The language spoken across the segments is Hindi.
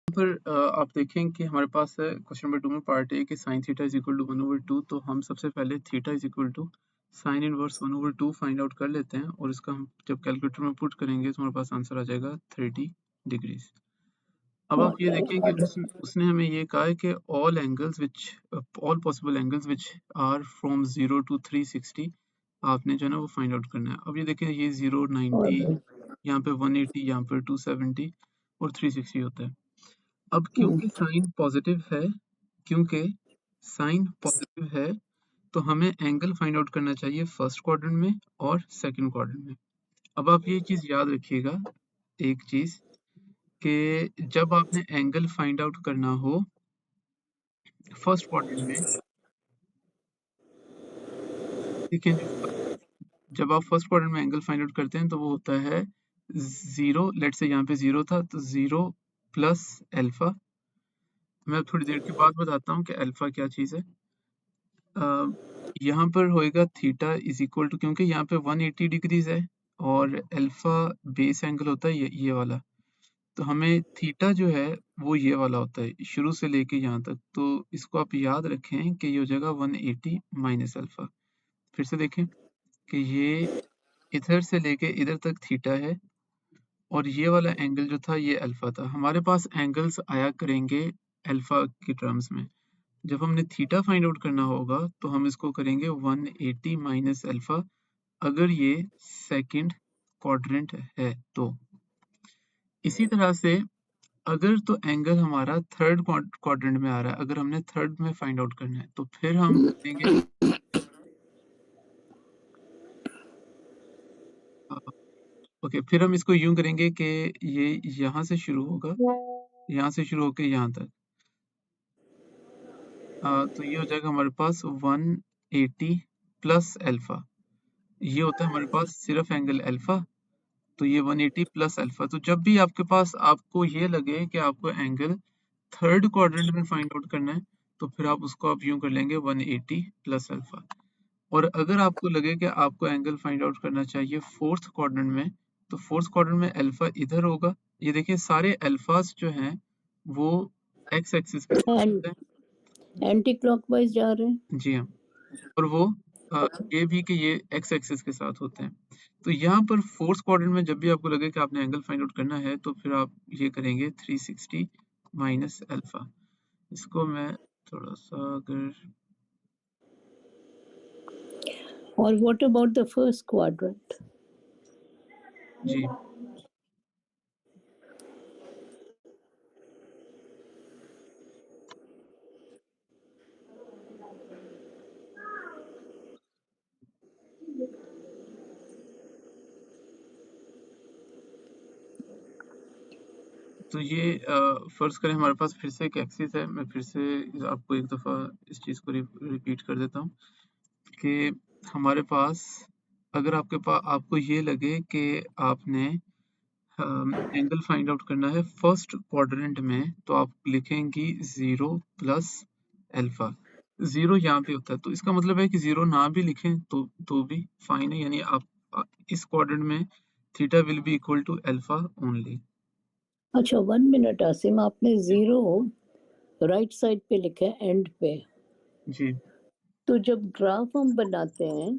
पर आप देखें कि हमारे पास है क्वेश्चन नंबर 2 में पार्ट ए कि sin theta is equal to 1/2, तो हम सबसे पहले theta is equal to sine inverse 1/2 find out कर लेते हैं और इसका हम जब कैलकुलेटर में पुट करेंगे तो हमारे पास आंसर आ जाएगा 30 डिग्रीज। अब आप ये देखें कि उसने हमें ये कहा है कि all possible angles which are from 0 to 360 आपने जो है ना वो फाइंड आउट करना है। अब ये देखें ये 0, 90, यहाँ पे 180, यहाँ पे 270 और 360 होता है। अब क्योंकि साइन पॉजिटिव है तो हमें एंगल फाइंड आउट करना चाहिए फर्स्ट क्वाड्रेंट में और सेकंड क्वाड्रेंट में। अब आप ये चीज याद रखिएगा एक चीज कि जब आपने एंगल फाइंड आउट करना हो फर्स्ट क्वाड्रेंट में, ठीक है, जब आप फर्स्ट क्वाड्रेंट में एंगल फाइंड आउट करते हैं तो वो होता है 0, लेट से यहाँ पे 0 था तो 0 प्लस अल्फा। मैं थोड़ी देर के बाद बताता हूँ कि अल्फा क्या चीज है। यहाँ पर होएगा थीटा इज इक्वल टू, क्योंकि यहाँ पे 180 डिग्रीज है और अल्फा बेस एंगल होता है ये वाला, तो हमें थीटा जो है वो ये वाला होता है शुरू से लेके यहाँ तक। तो इसको आप याद रखें कि ये हो जाएगा 180 माइनस अल्फा। फिर से देखें कि ये इधर से लेके इधर तक थीटा है और ये वाला एंगल जो था ये अल्फा था। हमारे पास एंगल्स आया करेंगे अल्फा की टर्म्स में। जब हमने थीटा फाइंड आउट करना होगा तो हम इसको करेंगे 180 माइनस अल्फा, अगर ये सेकंड क्वाड्रेंट है तो। इसी तरह से अगर तो एंगल हमारा थर्ड क्वाड्रेंट में आ रहा है, अगर हमने थर्ड में फाइंड आउट करना है तो फिर हम करेंगे ओके, फिर हम इसको यूं करेंगे कि ये यहाँ से शुरू होगा, यहाँ से शुरू होकर यहाँ तक। तो ये हो जाएगा हमारे पास 180 प्लस अल्फा। ये होता है हमारे पास सिर्फ एंगल अल्फा, तो ये 180 प्लस अल्फा। तो जब भी आपके पास आपको ये लगे कि आपको एंगल थर्ड क्वाड्रेंट में फाइंड आउट करना है तो फिर आप उसको आप यूं कर लेंगे 180 प्लस अल्फा। और अगर आपको लगे कि आपको एंगल फाइंड आउट करना चाहिए फोर्थ क्वाड्रेंट में, तो फोर्थ क्वाड्रेंट में अल्फा इधर होगा। ये देखिए सारे अल्फास जो हैं वो एक्स एक्सिस के साथ होते हैं। एंटी क्लॉकवाइज जा रहे हैं। जी हाँ, और वो ये भी कि ये एक्स एक्सिस के साथ होते हैं। तो यहाँ पर फोर्थ क्वाड्रेंट में जब भी आपको लगे कि आपने एंगल फाइंड आउट करना है तो फिर आप ये करेंगे 360 माइनस अल्फा। इसको मैं थोड़ा सा अगर और what about the first quadrant? जी तो ये फर्ज करें हमारे पास फिर से एक एक्सिस है। मैं फिर से आपको एक दफ़ा इस चीज़ को रिपीट कर देता हूँ कि हमारे पास अगर आपको ये लगे कि आपने एंगल फाइंड आउट करना है फर्स्ट क्वाड्रेंट में, तो आप लिखेंगी 0 प्लस अल्फा। 0 यहाँ पे होता है तो इसका मतलब है कि 0 ना भी लिखें तो भी फाइन है, यानी आप इस क्वाड्रेंट में theta will be equal to alpha only. अच्छा 1 मिनट आसिम, आपने 0 राइट साइड पे लिखा है एंड पे, जी तो जब ग्राफ हम बनाते हैं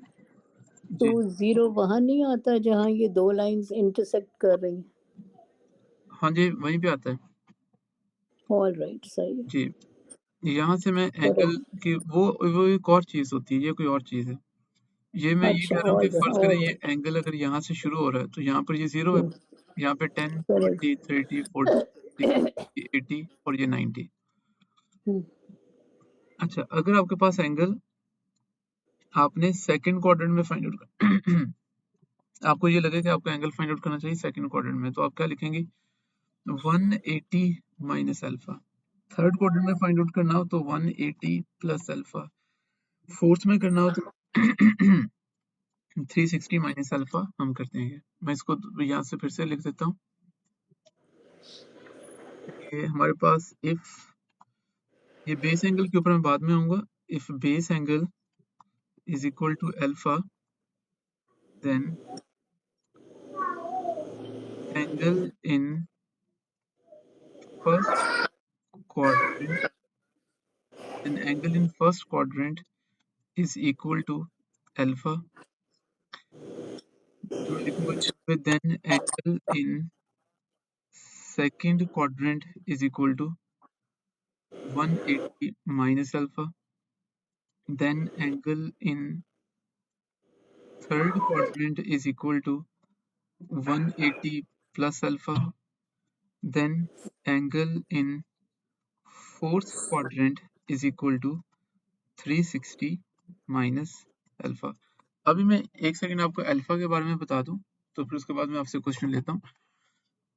तो जी 0 वहां नहीं आता जहां ये दो लाइंस इंटरसेक्ट कर रही हैं? हाँ जी, वहीं पे आता है। ऑल राइट, सही। जी, यहाँ से मैं एंगल की वो एक और चीज़ होती है, ये कोई और चीज़ है। ये मैं ये अच्छा, कह रहा हूँ कि ऑल फर्ज़ करें ये राइट, एंगल अगर यहाँ से शुरू हो रहा है, तो यहाँ पर ये 0 है। यहाँ पे 10, 20, 30, 40, 60, 80 और ये 90। अच्छा, अगर आपके पास एंगल आपने सेकंड क्वाड्रेंट में फाइंड आउट कर आपको ये लगे कि आपको एंगल फाइंड आउट करना चाहिए सेकंड क्वाड्रेंट में, तो आप क्या लिखेंगे 180 माइनस अल्फा। थर्ड क्वाड्रेंट में फाइंड आउट करना हो तो 180 प्लस अल्फा। फोर्थ में करना हो तो 360 माइनस अल्फा हम करते हैं। मैं इसको यहाँ से फिर से लिख देता हूँ। ये हमारे पास इफ ये बेस एंगल के ऊपर मैं बाद में आऊंगा। If base angle is equal to alpha then angle in first quadrant, then angle in first quadrant is equal to alpha. मैं लिखूंगा यहाँ पे then angle in second quadrant is equal to 180 minus alpha. Then angle in third quadrant is equal to 180 plus alpha. Then angle in fourth quadrant is equal to 360 minus alpha. अभी मैं एक सेकंड आपको अल्फा के बारे में बता दूं, तो फिर उसके बाद मैं आपसे क्वेश्चन लेता हूँ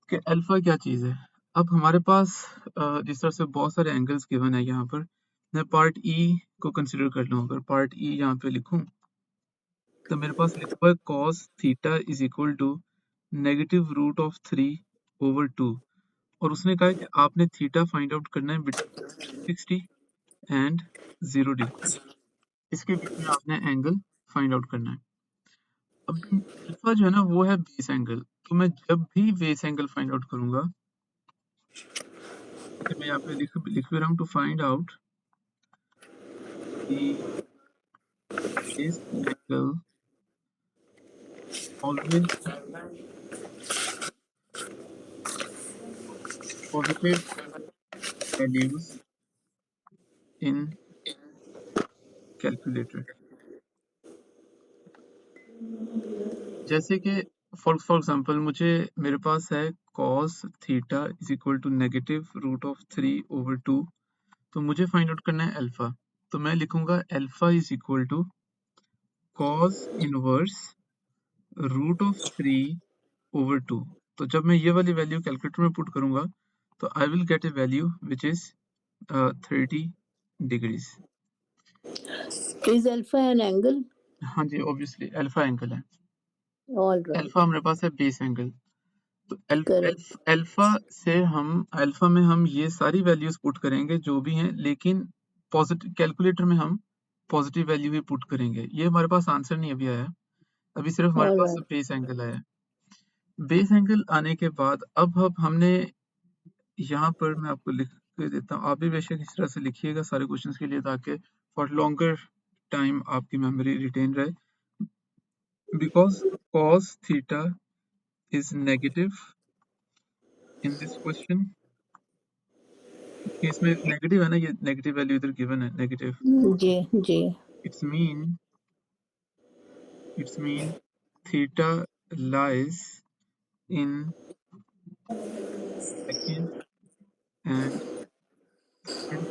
कि अल्फा क्या चीज़ है। अब हमारे पास जिस तरह से बहुत सारे एंगल्स गिवन है यहाँ पर, मैं पार्ट ई को कंसिडर कर लूँ। अगर पार्ट ई यहाँ पे लिखूं तो मेरे पास लिखा हुआ है cos theta is equal to negative root of 3/2 और उसने कहा है कि आपने थीटा फाइंड आउट करना है बिटवीन 60 एंड 0 डिग्री। इसके बीच में आपने एंगल फाइंड आउट करना है। अब अल्फा जो है ना वो है बेस एंगल, तो मैं जब भी बेस एंगल फाइंड आउट करूंगा, मैं यहाँ पे लिख भी रहा हूँ, to find out the base angle always positive values in calculator. जैसे कि फॉर एग्जांपल मेरे पास है cos theta is equal to negative root of 3/2, तो मुझे फाइंड आउट करना है अल्फा। तो मैं लिखूंगा alpha is equal to cos inverse root of 3/2। तो जब मैं ये वाली वैल्यू कैलकुलेटर में पुट करूंगा तो I will get A value which is 30 degrees. Is alpha an angle? हाँ जी, ऑब्वियसली अल्फा एंगल है। All alpha right. हमारे पास है बेस एंगल। तो Correct. अल्फा में हम ये सारी वैल्यूज पुट करेंगे जो भी हैं, लेकिन पॉजिटिव कैलकुलेटर में हम पॉजिटिव वैल्यू ही पुट करेंगे। ये हमारे पास आंसर नहीं अभी आया, अभी सिर्फ हमारे All पास right. बेस एंगल आया है। बेस एंगल आने के बाद अब हमने यहाँ पर, मैं आपको लिख के देता हूँ, आप भी बेशक इस तरह से लिखिएगा सारे क्वेश्चंस के लिए, ताकि फॉर लॉन्गर टाइम आपकी मेमोरी रिटेन रहे। Because cos theta is negative in this question, इसमें नेगेटिव है ना, ये नेगेटिव वैल्यू इधर गिवन है नेगेटिव। जी। It's mean theta lies in second and third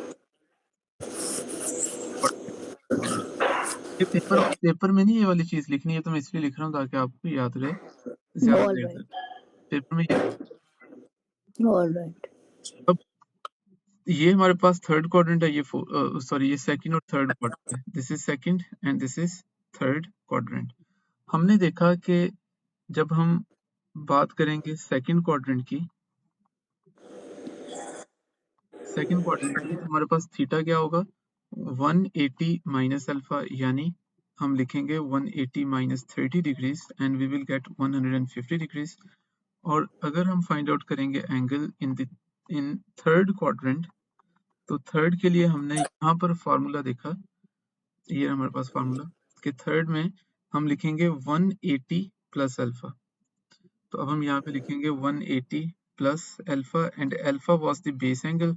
quadrant. ये पेपर में नहीं ये वाली चीज लिखनी है, तो मैं इसलिए लिख रहा हूँ ताकि आपको याद रहे ज्यादा All देर right. तक। पेपर में ये, All right. अब ये हमारे पास थर्ड क्वाड्रेंट है, ये सेकंड और थर्ड क्वाड्रेंट है। This is second and this is third quadrant. हमने देखा कि जब हम बात करेंगे सेकंड क्वाड्रेंट की, तो हमारे पास थीटा क्या होगा, 180 माइनस अल्फा, यानी हम लिखेंगे 180 minus 30 degrees and we will get 150 degrees. और अगर हम फाइंड आउट करेंगे एंगल इन थर्ड क्वाड्रेंट, तो थर्ड के लिए हमने यहाँ पर फार्मूला देखा, ये हमारे पास फार्मूला कि थर्ड में हम लिखेंगे 180 प्लस अल्फा। तो अब हम यहाँ पे लिखेंगे 180 plus alpha and alpha was the base angle,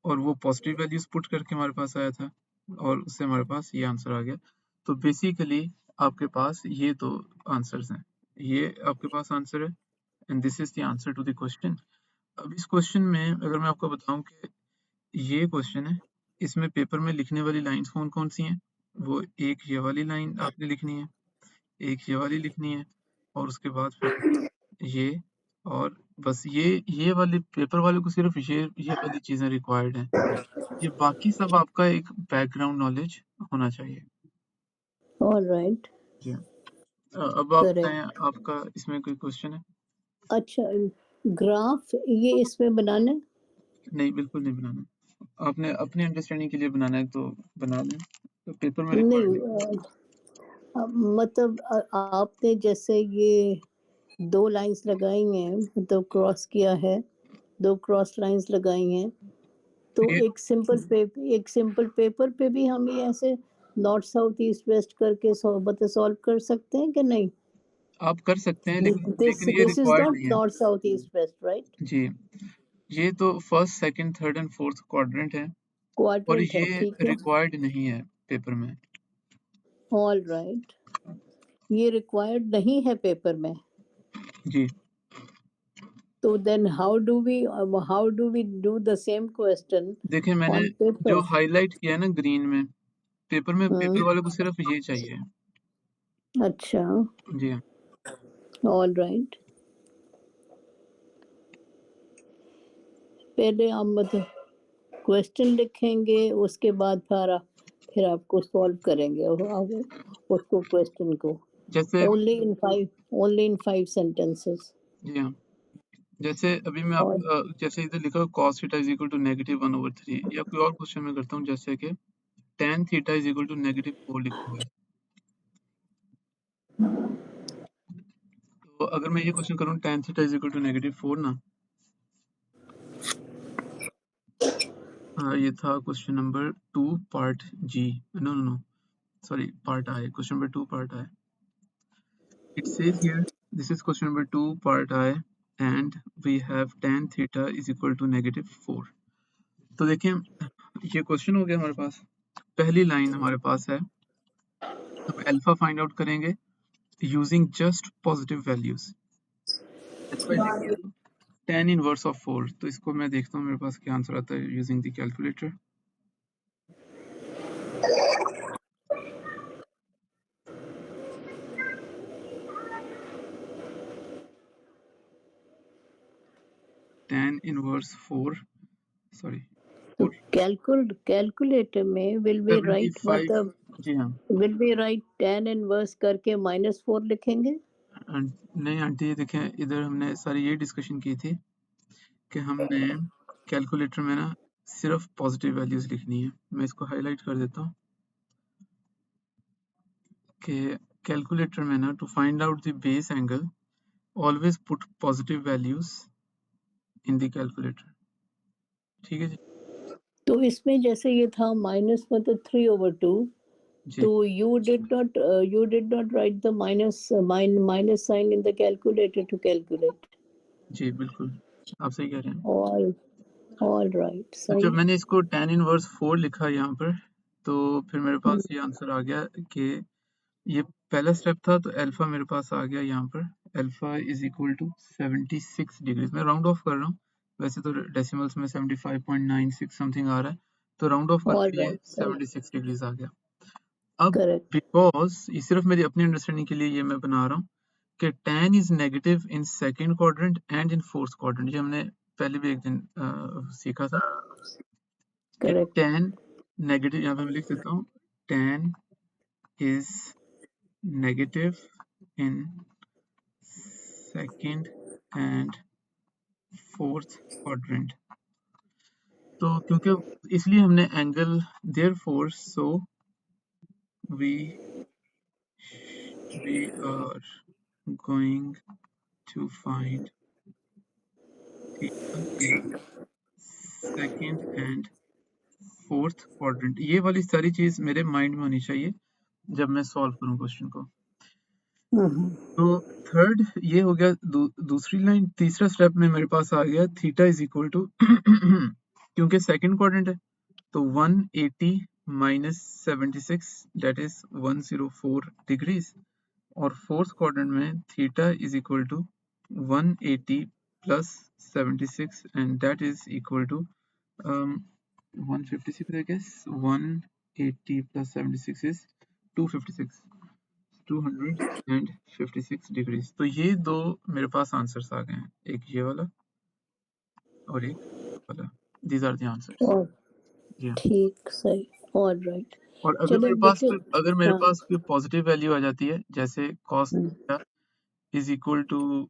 और वो पॉजिटिव वैल्यूज पुट करके हमारे पास आया था, और उससे हमारे पास ये आंसर आ गया। तो बेसिकली आपके पास ये दो आंसर्स हैं, ये आपके पास आंसर है and this is the answer to the question. अब इस क्वेश्चन में अगर मैं आपको बताऊं कि ये क्वेश्चन है, इसमें पेपर में लिखने वाली लाइंस कौन कौन सी हैं, वो एक ये वाली लाइन आपने लिखनी है, एक ये वाली लिखनी है, और उसके बाद फिर ये, और बस ये वाले पेपर वाले को सिर्फ ये वाली चीजें रिक्वायर्ड हैं। ये बाकी सब आपका एक बैकग्राउंड नॉलेज होना चाहिए। All right. जी अब आप Correct. बताएं, आपका इसमें कोई क्वेश्चन है? अच्छा, ग्राफ ये इसमें बनाना है? नहीं, बिल्कुल नहीं बनाना। आपने अपनी अंडरस्टैंडिंग के लिए बनाना है तो बना लें, तो पेपर में नहीं, रिक्वायर्ड नहीं। मतलब आपने जैसे ये 2 लाइन्स लगाई हैं, मतलब क्रॉस किया है, 2 क्रॉस लाइन्स लगाई हैं, तो ये एक सिंपल पेपर पे भी हम ये ऐसे नॉर्थ साउथ ईस्ट वेस्ट करके सॉल्व कर सकते हैं कि नहीं? आप कर सकते हैं, दिस लेकिन ये दिस इज रिक्वायर्ड नॉट नहीं है। North south east west, right? जी, ये तो first, second, third and fourth quadrant है और क्वाड्रेंट है, ये ठीक है। रिक्वायर्ड नहीं है पेपर में। ऑल राइट, ये रिक्वायर्ड नहीं है पेपर में। जी, तो then how do we do the same question देखिए मैंने ऑन जो पेपर? हाईलाइट किया है ना ग्रीन में, पेपर वाले को सिर्फ ये चाहिए। अच्छा, जी हाँ। All right. पहले हम मतलब क्वेश्चन लिखेंगे, उसके बाद फिर आपको सॉल्व करेंगे उसको क्वेश्चन को। जैसे ओनली इन 5 सेंटेंसेस। जी हाँ, जैसे अभी मैं और जैसे इधर लिखा हुआ cos theta is equal to -1/3, या कोई और क्वेश्चन में करता हूँ, जैसे कि tan theta is equal to -4 लिखा हुआ है। तो अगर मैं ये क्वेश्चन करूँ tan theta is equal to -4 ना, ये था क्वेश्चन नंबर 2 पार्ट जी, no no no, sorry, part I, question number 2 part I. It says here, this is question number 2 part I, and we have tan theta is equal to -4. तो देखिए ये क्वेश्चन हो गया हमारे पास, पहली लाइन हमारे पास है, हम अल्फा फाइंड आउट करेंगे using just positive values. Alpha is equal to tan inverse of 4। तो इसको मैं देखता हूँ मेरे पास क्या आंसर आता है using the calculator. tan inverse 4, sorry, तो 4 कैलकुलेटर में विल वी राइट 75। मतलब जी हाँ। Will we write tan inverse करके -4 लिखेंगे? नहीं आंटी, देखें इधर हमने सारी ये डिस्कशन की थी कि हमने कैलकुलेटर में ना सिर्फ पॉजिटिव वैल्यूज लिखनी है। मैं इसको हाईलाइट कर देता हूँ कि कैलकुलेटर में ना to find out the base angle always put positive values in the calculator. ठीक है जी। तो इसमें जैसे ये था माइनस मतलब 3/2, जी तो you did not write the minus sign in the calculator to calculate. जी बिल्कुल, आप सही कह रहे हैं। ऑल राइट, तो सही। जब मैंने इसको tan इनवर्स 4 लिखा यहाँ पर, तो फिर मेरे हम्म, पास ये आंसर आ गया कि ये पहला स्टेप था, तो अल्फा मेरे पास आ गया यहाँ पर, alpha is equal to 76 degrees. मैं राउंड ऑफ कर रहा हूँ, वैसे तो डेसिमल्स में 75.96 समथिंग आ रहा है, तो राउंड ऑफ ऑल करके ये राइट, सही। 76 डिग्रीज आ गया। अब करेक्ट। बिकॉज ये सिर्फ मेरी अपनी अंडरस्टैंडिंग के लिए ये मैं बना रहा हूँ कि tan is negative in second quadrant and in fourth quadrant. ये हमने पहले भी एक दिन सीखा था कि करेक्ट। tan नेगेटिव, यहाँ पे मैं लिख देता हूँ, tan is negative in second and fourth quadrant। तो क्योंकि इसलिए हमने angle therefore so we we are going to find theta in second and fourth quadrant। ये वाली सारी चीज मेरे माइंड में होनी चाहिए जब मैं सॉल्व करूं क्वेश्चन को। हम्म, तो थर्ड ये हो गया, दूसरी लाइन। तीसरा स्टेप में मेरे पास आ गया थीटा इज इक्वल टू क्योंकि सेकंड क्वाड्रेंट है तो 180 माइनस 76 दैट इज 104 डिग्रीज, और फोर्थ क्वाड्रेंट में theta is equal to 180 plus 76 and that is equal to 156 I guess. 180 plus 76 is 256, 256 degrees. तो ये दो मेरे पास आंसर्स आ गए हैं, एक ये वाला और एक वाला। These are the answers. और जी हाँ। ठीक, सही। All right. और चले देखिए। अगर मेरे हाँ। पास कोई पॉजिटिव वैल्यू आ जाती है, जैसे cos hmm, theta is equal to,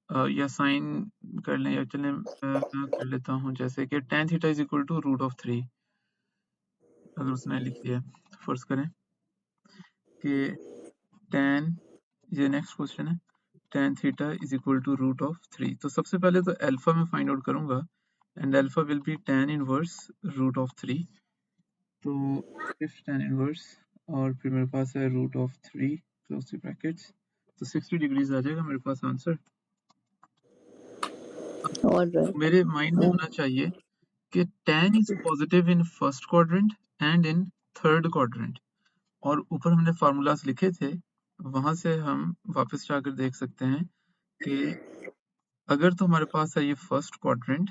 या साइन कर लें, या चलें मैं कर लेता हूँ जैसे कि tan theta is equal to √3। अगर उसने लिख दिया, फर्ज करें कि tan, ये नेक्स्ट क्वेश्चन है, tan theta is equal to √3। तो सबसे पहले तो अल्फा में फाइंड आउट करूंगा, and alpha will be tan inverse root of 3. तो if tan inverse और फिर मेरे पास है root of 3 close the brackets, तो 60 डिग्रीज आ जाएगा मेरे पास आंसर। Alright. मेरे माइंड में होना चाहिए कि tan is positive in first quadrant and in third quadrant, और ऊपर हमने फार्मूलाज लिखे थे, वहां से हम वापस जाकर देख सकते हैं कि अगर तो हमारे पास है ये फर्स्ट क्वाड्रेंट,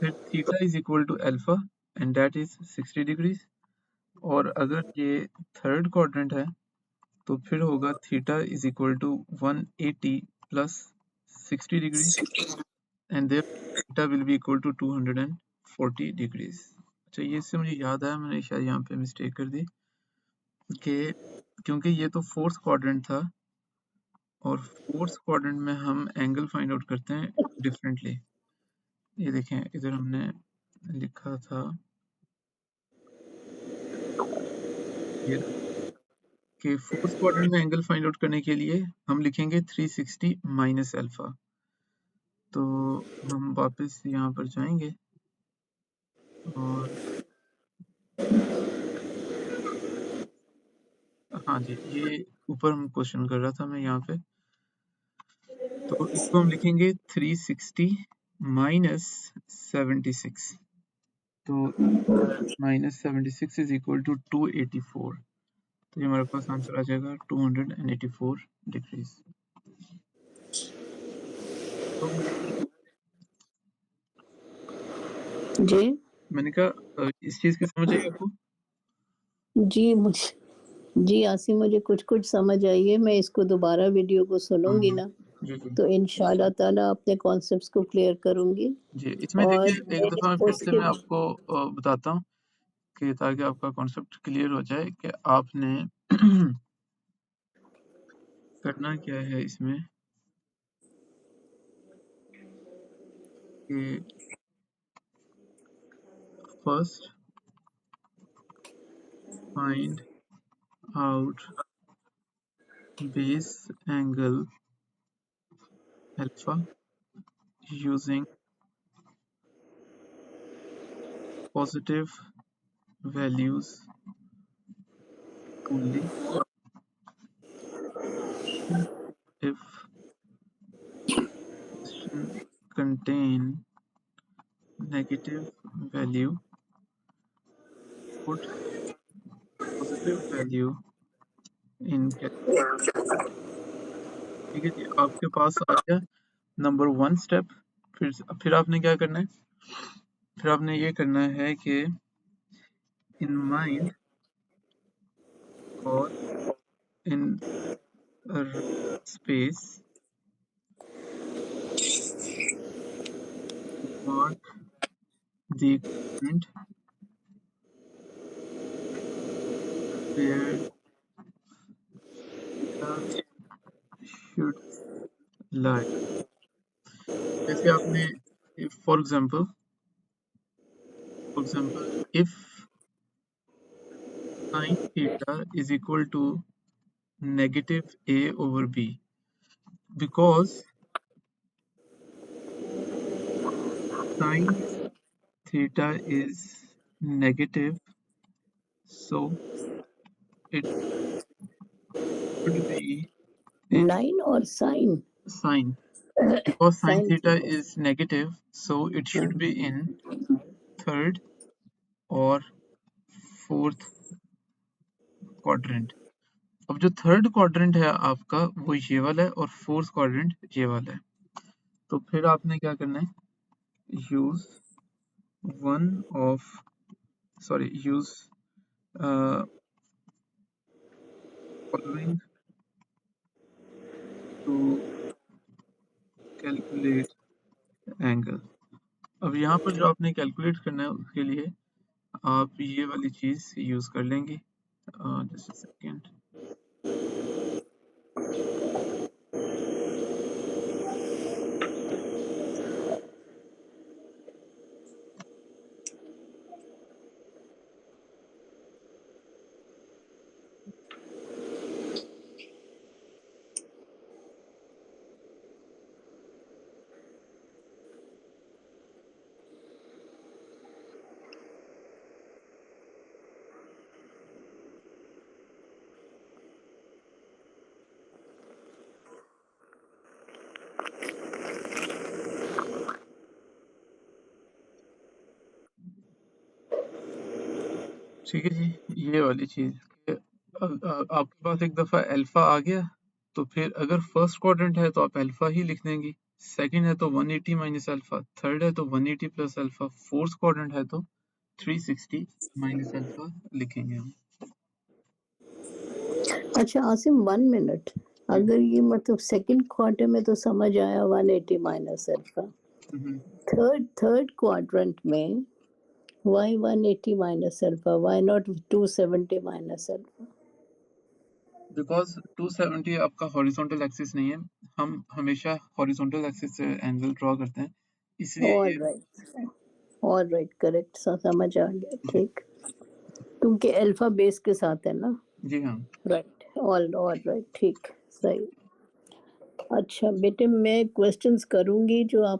फिर theta is equal to alpha and that is 60 degrees, और अगर ये थर्ड क्वाड्रेंट है तो फिर होगा theta is equal to 180 plus 60 degrees and there theta will be equal to 240 degrees. अच्छा, ये इससे मुझे याद आया, मैंने शायद यहाँ पे मिस्टेक कर दी कि क्योंकि ये तो फोर्थ क्वाड्रेंट था, और फोर्थ क्वाड्रेंट में हम एंगल फाइंड आउट करते हैं डिफरेंटली। ये देखें, इधर हमने लिखा था ये कि फोर्थ क्वाड्रेंट में एंगल फाइंड आउट करने के लिए हम लिखेंगे 360 माइनस अल्फा। तो हम वापस यहाँ पर जाएंगे और हाँ जी, ये ऊपर हम क्वेश्चन कर रहा था मैं यहाँ पे, तो इसको हम लिखेंगे 360 माइनस 76, तो माइनस 76 इज इक्वल टू 284, तो ये हमारे पास आंसर आ जाएगा 284 डिग्रीज। तो जी मैंने कहा इस चीज की समझ आई आपको? जी आसिम, मुझे कुछ समझ आई है। मैं इसको दोबारा वीडियो को सुनूंगी ना, जी जी तो इंशाल्लाह ताला अपने कॉन्सेप्ट्स को क्लियर करूंगी। जी, इसमें और देखिए एक दफा फिर से उसके मैं आपको बताता हूँ कि ताकि आपका कॉन्सेप्ट क्लियर हो जाए कि आपने करना क्या है इसमें, कि first find out base angle alpha using positive values only if question contain negative value, put positive value in ठीक है जी, आपके पास आ गया नंबर 1 स्टेप। फिर आपने क्या करना है, फिर आपने ये करना है कि इन माइंड और in space mark the point where theta should lie। जैसे आपने for example if sin theta is equal to negative a over b, because sin theta is negative, so it should be in 9 और sine sin, because sin sine theta theta. is negative, so it should be in third or fourth quadrant। अब जो थर्ड क्वाड्रेंट है आपका वो ये वाला है, और फोर्थ क्वाड्रेंट ये वाला है। तो फिर आपने क्या करना है, use following to calculate angle। अब यहाँ पर जो आपने कैलकुलेट करना है उसके लिए आप ये वाली चीज यूज कर लेंगे। Just a second. ठीक है जी, ये वाली चीज़ कि आपके पास एक दफ़ा अल्फ़ा आ गया, तो फिर अगर फर्स्ट क्वाड्रेंट है तो आप अल्फ़ा ही लिख देंगे, सेकंड है तो 180 माइनस अल्फ़ा, थर्ड है तो 180 प्लस अल्फ़ा, फोर्थ क्वाड्रेंट है तो 360 माइनस अल्फ़ा लिखेंगे हम। अच्छा आसिम 1 मिनट, अगर ये मतलब सेकंड क्वार्टर में तो समझ आया 180 माइनस अल्फा, थर्ड क्वाड्रेंट में why 180 minus alpha, why not 270 minus alpha? Because 270 आपका हॉरिजॉन्टल एक्सिस नहीं है, हम हमेशा हॉरिजॉन्टल एक्सिस से एंगल ड्रॉ करते हैं, इसलिए ये ऑल राइट करेक्ट, समझ आ गया, ठीक, क्योंकि अल्फा बेस के साथ है ना। जी हाँ। राइट, ऑल राइट, ठीक, सही। अच्छा बेटे मैं क्वेश्चंस करूंगी जो आप